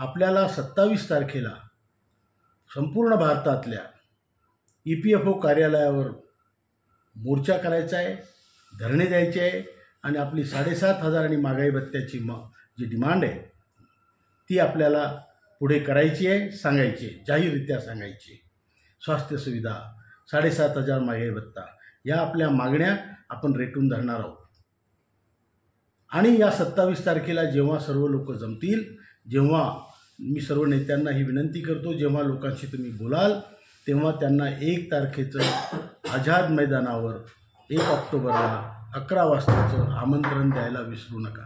आपल्याला 27 तारखेला संपूर्ण भारतातल्या EPFO कार्यालयावर मोर्चा करायचा आहे, धरणे द्यायचे आहे आणि आपली 7,500 आणि महागाई भत्त्याची जी डिमांड आहे ती आपल्याला पुढे करायची आहे, सांगायची आहे, जाहीररित्या सांगायची आहे. स्वास्थ्य सुविधा, 7,500 महागाई भत्ता या आपल्या मागण्या आपण रेटून धरणार आहोत. आणि या 27 तारखेला जेव्हा सर्व लोक जमतील, जेव्हा मी सर्व नेत्यांना ही विनंती करतो, जेव्हा लोकांशी तुम्ही बोलाल तेव्हा त्यांना 1 तारखेचं आझाद मैदानावर 1 ऑक्टोबरला 11 वाजताचं आमंत्रण द्यायला विसरू नका.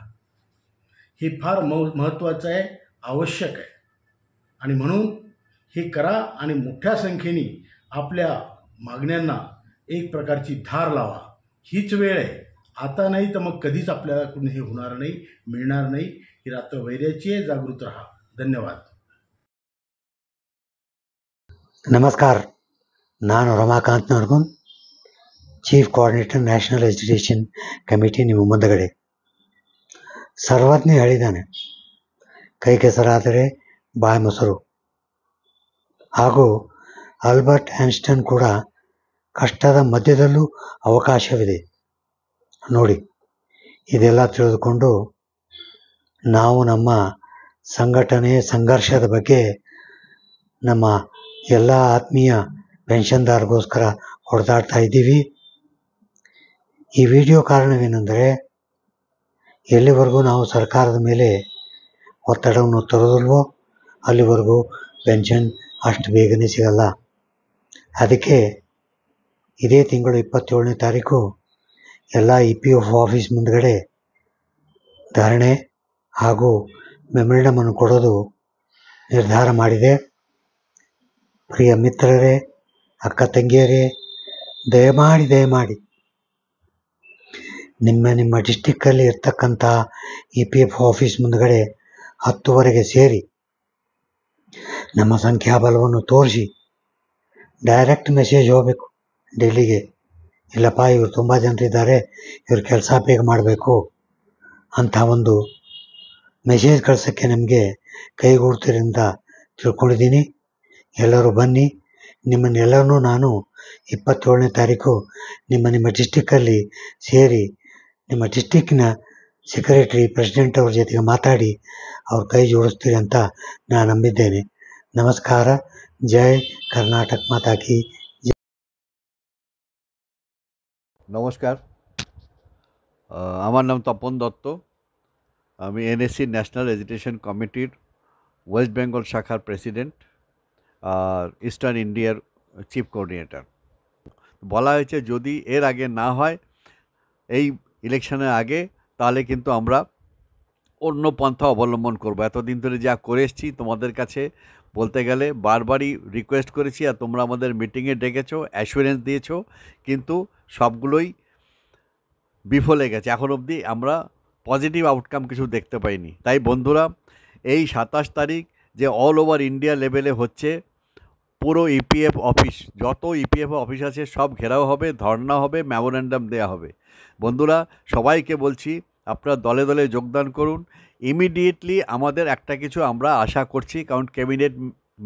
हे फार महत्त्वाचं आहे, आवश्यक आहे आणि म्हणून हे करा आणि मोठ्या संख्येने आपल्या मागण्यांना एक प्रकारची धार लावा. हीच वेळ आहे, आता नाही तर मग कधीच आपल्याला कुणी हे होणार नाही, मिळणार नाही. ही रात्र वैर्याची आहे, जागृत रहा. धन्यवाद. ನಮಸ್ಕಾರ, ನಾನು Ramakant Nargun, chief coordinator national education committee ನಿಮ್ಮ ಮುಂದಗಡೆ. ಸರ್ವಜ್ಞ ಹೇಳಿದ್ದಾನೆ, ಕೈ ಕೆಸರಾದರೆ ಬಾಯಿ ಮೊಸರು. ಹಾಗೂ ಆಲ್ಬರ್ಟ್ ಐನ್ಸ್ಟೈನ್ ಕೂಡ ಕಷ್ಟದ ಮಧ್ಯದಲ್ಲೂ ಅವಕಾಶವಿದೆ ನೋಡಿ. ಇದೆಲ್ಲ ತಿಳಿದುಕೊಂಡು ನಾವು ನಮ್ಮ ಸಂಘಟನೆ ಸಂಘರ್ಷದ ಬಗ್ಗೆ ನಮ್ಮ ಎಲ್ಲ ಆತ್ಮೀಯ ಪೆನ್ಷನ್ದಾರರಿಗೋಸ್ಕರ ಹೊಡೆದಾಡ್ತಾ ಇದ್ದೀವಿ. ಈ ವಿಡಿಯೋ ಕಾರಣವೇನೆಂದರೆ, ಎಲ್ಲಿವರೆಗೂ ನಾವು ಸರ್ಕಾರದ ಮೇಲೆ ಒತ್ತಡವನ್ನು ತರೋದಿಲ್ವೋ ಅಲ್ಲಿವರೆಗೂ ಪೆನ್ಷನ್ ಅಷ್ಟು ಬೇಗನೆ ಸಿಗಲ್ಲ. ಅದಕ್ಕೆ ಇದೇ ತಿಂಗಳು 27ನೇ ತಾರೀಕು ಎಲ್ಲ EPFO ಆಫೀಸ್ ಮುಂದುಗಡೆ ಧರಣಿ ಹಾಗೂ ಮೆಮೊರಂಡಮನ್ನು ಕೊಡೋದು ನಿರ್ಧಾರ ಮಾಡಿದೆ. ಪ್ರಿಯ ಮಿತ್ರರೇ, ಅಕ್ಕ ತಂಗಿಯರೇ, ದಯಮಾಡಿ ನಿಮ್ಮ ಡಿಸ್ಟಿಕ್ಕಲ್ಲಿ ಇರ್ತಕ್ಕಂಥ EPFO ಆಫೀಸ್ ಮುಂದುಗಡೆ 10ವರೆಗೆ ಸೇರಿ ನಮ್ಮ ಸಂಖ್ಯಾಬಲವನ್ನು ತೋರಿಸಿ ಡೈರೆಕ್ಟ್ ಮೆಸೇಜ್ ಹೋಗಬೇಕು ಡೆಲ್ಲಿಗೆ. ಇಲ್ಲಪ್ಪ, ಇವರು ತುಂಬ ಜನರಿದ್ದಾರೆ, ಇವ್ರ ಕೆಲಸ ಬೇಗ ಮಾಡಬೇಕು ಅಂತ ಒಂದು ಮೆಸೇಜ್ ಕಳ್ಸೋಕ್ಕೆ ನಮಗೆ ಕೈಗೂಡ್ತಿರಿಂದ ತಿಳ್ಕೊಂಡಿದ್ದೀನಿ. ಎಲ್ಲರೂ ಬನ್ನಿ. ನಿಮ್ಮನ್ನೆಲ್ಲರೂ ನಾನು 27ನೇ ತಾರೀಕು ನಿಮ್ಮ ಡಿಸ್ಟಿಕ್ಕಲ್ಲಿ ಸೇರಿ ನಿಮ್ಮ ಡಿಸ್ಟಿಕ್ಕಿನ ಸೆಕ್ರೆಟರಿ, ಪ್ರೆಸಿಡೆಂಟ್ ಅವ್ರ ಜೊತೆಗೆ ಮಾತಾಡಿ ಅವ್ರ ಕೈ ಜೋಡಿಸ್ತೀರಿ ಅಂತ ನಾನು ನಂಬಿದ್ದೇನೆ. ನಮಸ್ಕಾರ. জয় কর্ণাটক মাতা কি। নমস্কার, আমার নাম তপন দত্ত। আমি NSC ন্যাশনাল এডুকেশন কমিটির ওয়েস্ট বেঙ্গল শাখার প্রেসিডেন্ট আর ইস্টার্ন ইন্ডিয়ার চিফ কোঅর্ডিনেটর। বলা হয়েছে যদি এর আগে না হয়, এই ইলেকশনের আগে, তাহলে কিন্তু আমরা অন্য পন্থা অবলম্বন করব। এতদিন ধরে যা করে এসেছি তোমাদের কাছে বলতে গেলে বারবারই রিকোয়েস্ট করেছি, আর তোমরা আমাদের মিটিংয়ে ডেকেছো, অ্যাসুরেন্স দিয়েছো, কিন্তু সবগুলোই বিফলে গেছে। এখন অবধি আমরা পজিটিভ আউটকাম কিছু দেখতে পাইনি। তাই বন্ধুরা, এই 27 তারিখ যে অল ওভার ইন্ডিয়া লেভেলে হচ্ছে, পুরো EPF অফিস, যত EPF অফিস আছে সব ঘেরাও হবে, ধর্ণা হবে, মেমোরেন্ডাম দেওয়া হবে। বন্ধুরা, সবাইকে বলছি আপনারা দলে দলে যোগদান করুন। ইমিডিয়েটলি আমাদের একটা কিছু আমরা আশা করছি, কারণ ক্যাবিনেট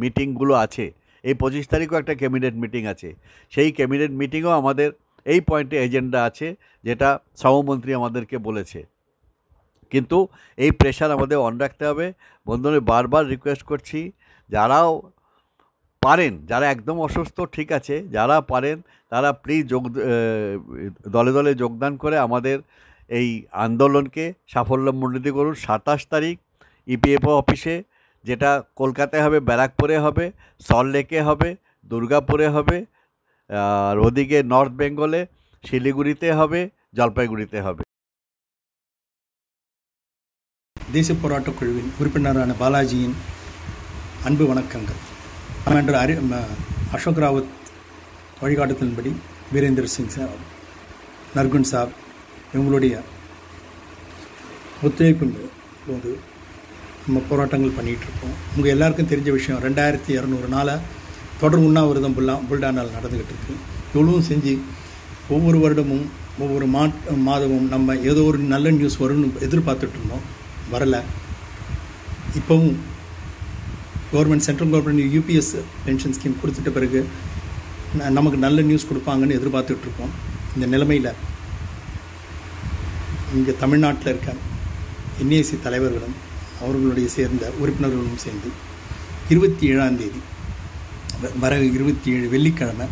মিটিংগুলো আছে। এই 25 তারিখও একটা ক্যাবিনেট মিটিং আছে। সেই ক্যাবিনেট মিটিংও আমাদের এই পয়েন্টে এজেন্ডা আছে, যেটা শ্রমমন্ত্রী আমাদেরকে বলেছে। কিন্তু এই প্রেশার আমাদের অন রাখতে হবে। বন্ধুরা, বারবার রিকোয়েস্ট করছি, যারাও পারেন, যারা একদম অসুস্থ ঠিক আছে, যারা পারেন তারা প্লিজ দলে দলে যোগদান করে আমাদের এই আন্দোলনকে সাফল্যমণ্ডিত করুন। 27 তারিখ EPFO অফিসে, যেটা কলকাতায় হবে, ব্যারাকপুরে হবে, সল্টলেকে হবে, দুর্গাপুরে হবে, আর ওদিকে নর্থ বেঙ্গলে শিলিগুড়িতে হবে, জলপাইগুড়িতে হবে। தேசிய போராட்டக் குழுவின் உறுப்பினரான பாலாஜியின் அன்பு வணக்கங்கள். கமாண்டர் அசோக் ராவத் வழிகாட்டுதலின்படி வீரேந்தர் சிங் சாப், நர்குன் சாப் இவங்களுடைய ஒத்துழைப்பின் போது நம்ம போராட்டங்கள் பண்ணிகிட்ருக்கோம். உங்கள் எல்லாருக்கும் தெரிஞ்ச விஷயம், 2200 நாளாக தொடர் உண்ணாவிரதம் புல்டானால் நடந்துக்கிட்டு இருக்குது. இவ்வளவும் செஞ்சு ஒவ்வொரு வருடமும் ஒவ்வொரு மாதமும் நம்ம ஏதோ ஒரு நல்ல நியூஸ் வரும்னு எதிர்பார்த்துட்டு இருந்தோம், வரலை. இப்போவும் government central government UPS pension scheme கொடுத்துட்ட பிறகு நமக்கு நல்ல நியூஸ் கொடுப்பாங்கன்னு எதிர்பார்த்துட்ருக்கோம். இந்த நிலைமையில் இங்கே தமிழ்நாட்டில் இருக்க என்ஏசி தலைவர்களும் அவர்களுடைய சேர்ந்த உறுப்பினர்களும் சேர்ந்து 27ஆம் தேதி வர 27 வெள்ளிக்கிழமை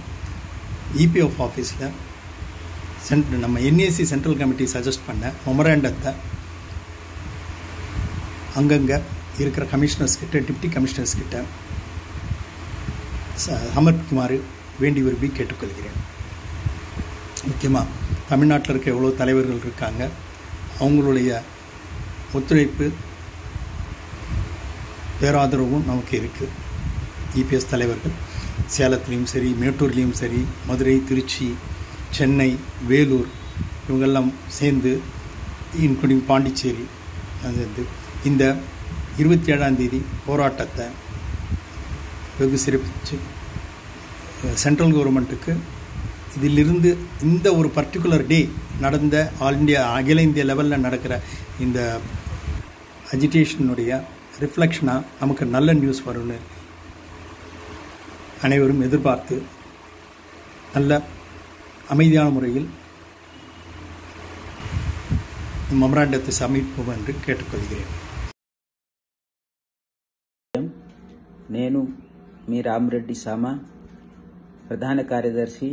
இபிஎஃப் ஆஃபீஸில் நம்ம என்ஏசி சென்ட்ரல் கமிட்டி சஜஸ்ட் பண்ண மெமராண்டத்தை அங்கங்கே இருக்கிற கமிஷனர்ஸ் கிட்ட, டிப்டி கமிஷனர்ஸ் கிட்ட சமர்ப்பிக்குமாறு வேண்டி விரும்பி கேட்டுக்கொள்கிறேன். முக்கியமாக தமிழ்நாட்டில் இருக்க எவ்வளோ தலைவர்கள் இருக்காங்க, அவங்களுடைய ஒத்துழைப்பு பேராதரவும் நமக்கு இருக்குது. இபிஎஸ் தலைவர்கள் சேலத்துலேயும் சரி, மேட்டூர்லேயும் சரி, மதுரை, திருச்சி, சென்னை, வேலூர் இவங்கெல்லாம் சேர்ந்து, இன்க்ளூடிங் பாண்டிச்சேரி சேர்ந்து இந்த 27ஆம் தேதி போராட்டத்தை வெகு சிறப்பிச்சு சென்ட்ரல் கவர்மெண்ட்டுக்கு இதிலிருந்து இந்த ஒரு பர்டிகுலர் டே நடந்த அகில இந்திய லெவலில் நடக்கிற இந்த அஜிடேஷனுடைய ரிஃப்ளெக்ஷனாக நமக்கு நல்ல நியூஸ் வரும்னு அனைவரும் எதிர்பார்த்து நல்ல அமைதியான முறையில் மெமராண்டத்தை சமர்ப்பிப்போம் என்று கேட்டுக்கொள்கிறேன். నేను మీ రామరెడ్డి సామా, ప్రధాన కార్యదర్శి,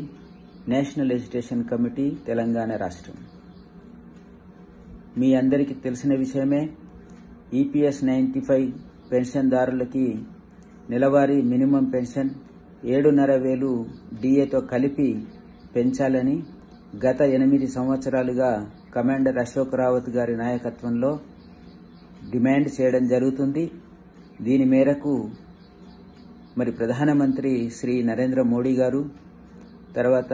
నేషనల్ ఎడ్యుకేషన్ కమిటీ, తెలంగాణ రాష్ట్రం. మీ అందరికీ తెలిసిన విషయమే, ఈపీఎస్ 95 పెన్షన్దారులకి నెలవారీ మినిమం పెన్షన్ 7,500 డిఏతో కలిపి పెంచాలని గత 8 సంవత్సరాలుగా కమాండర్ అశోక్ రావత్ గారి నాయకత్వంలో డిమాండ్ చేయడం జరుగుతుంది. దీని మేరకు మరి ప్రధానమంత్రి శ్రీ నరేంద్ర మోడీ గారు, తర్వాత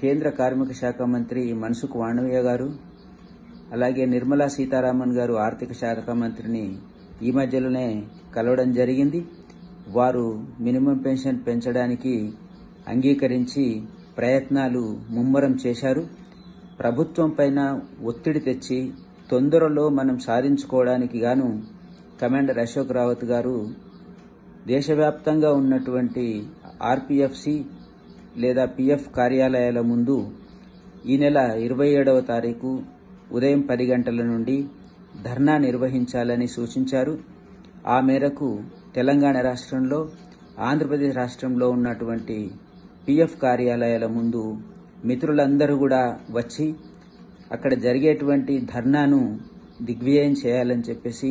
కేంద్ర కార్మిక శాఖ మంత్రి మన్సుఖ్ మాండవీయ గారు, అలాగే నిర్మలా సీతారామన్ గారు ఆర్థిక శాఖ మంత్రిని ఈ మధ్యలోనే కలవడం జరిగింది. వారు మినిమం పెన్షన్ పెంచడానికి అంగీకరించి ప్రయత్నాలు ముమ్మరం చేశారు. ప్రభుత్వం పైన ఒత్తిడి తెచ్చి తొందరలో మనం సాధించుకోవడానికి గాను కమాండర్ అశోక్ రావత్ గారు దేశవ్యాప్తంగా ఉన్నటువంటి ఆర్పీఎఫ్సి లేదా పిఎఫ్ కార్యాలయాల ముందు ఈ నెల 27వ తారీఖు ఉదయం 10 గంటల నుండి ధర్నా నిర్వహించాలని సూచించారు. ఆ మేరకు తెలంగాణ రాష్ట్రంలో, ఆంధ్రప్రదేశ్ రాష్ట్రంలో ఉన్నటువంటి పిఎఫ్ కార్యాలయాల ముందు మిత్రులందరూ కూడా వచ్చి అక్కడ జరిగేటువంటి ధర్నాను దిగ్విజయం చేయాలని చెప్పేసి,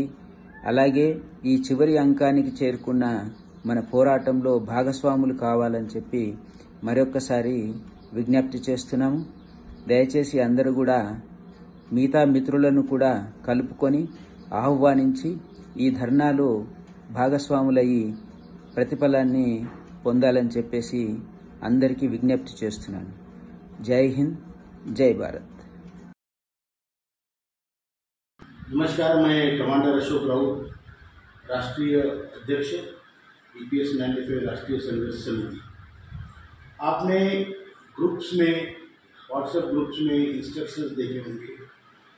అలాగే ఈ చివరి అంకానికి చేరుకున్న మన పోరాటంలో భాగస్వాములు కావాలని చెప్పి మరొక్కసారి విజ్ఞప్తి చేస్తున్నాము. దయచేసి అందరూ కూడా మిగతా మిత్రులను కూడా కలుపుకొని ఆహ్వానించి ఈ ధర్నాలో భాగస్వాములయ్యి ప్రతిఫలాన్ని పొందాలని చెప్పేసి అందరికీ విజ్ఞప్తి చేస్తున్నాను. జై హింద్, జై భారత్. नमस्कार, मैं कमांडर अशोक राउत, राष्ट्रीय अध्यक्ष ईपीएस 95 राष्ट्रीय संघर्ष समिति। आपने ग्रुप्स में, व्हाट्सएप ग्रुप्स में इंस्ट्रक्शंस देखे होंगे।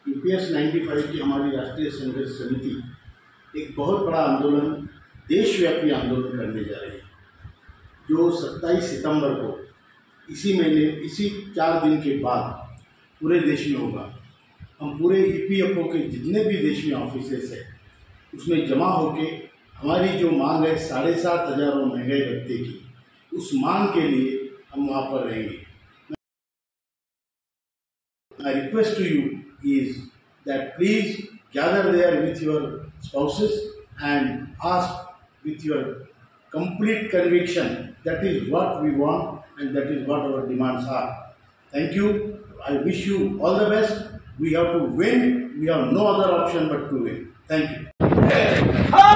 ईपीएस 95 की हमारी राष्ट्रीय संघर्ष समिति एक बहुत बड़ा आंदोलन, देशव्यापी आंदोलन करने जा रही है, जो 27 सितंबर को इसी महीने, इसी 4 दिन के बाद पूरे देश में होगा। हम पूरे ईपीएफओ के जितने भी देश में ऑफिसेस है उसमें जमा होके हमारी जो मांग है 7,500 और महंगाई भत्ते की, उस मांग के लिए हम वहाँ पर रहेंगे। My request to you is that please gather there with your spouses and ask with your complete conviction that is what we want and that is what our demands are. Thank you. I wish you all the best. We have to win. We have no other option but to win. Thank you.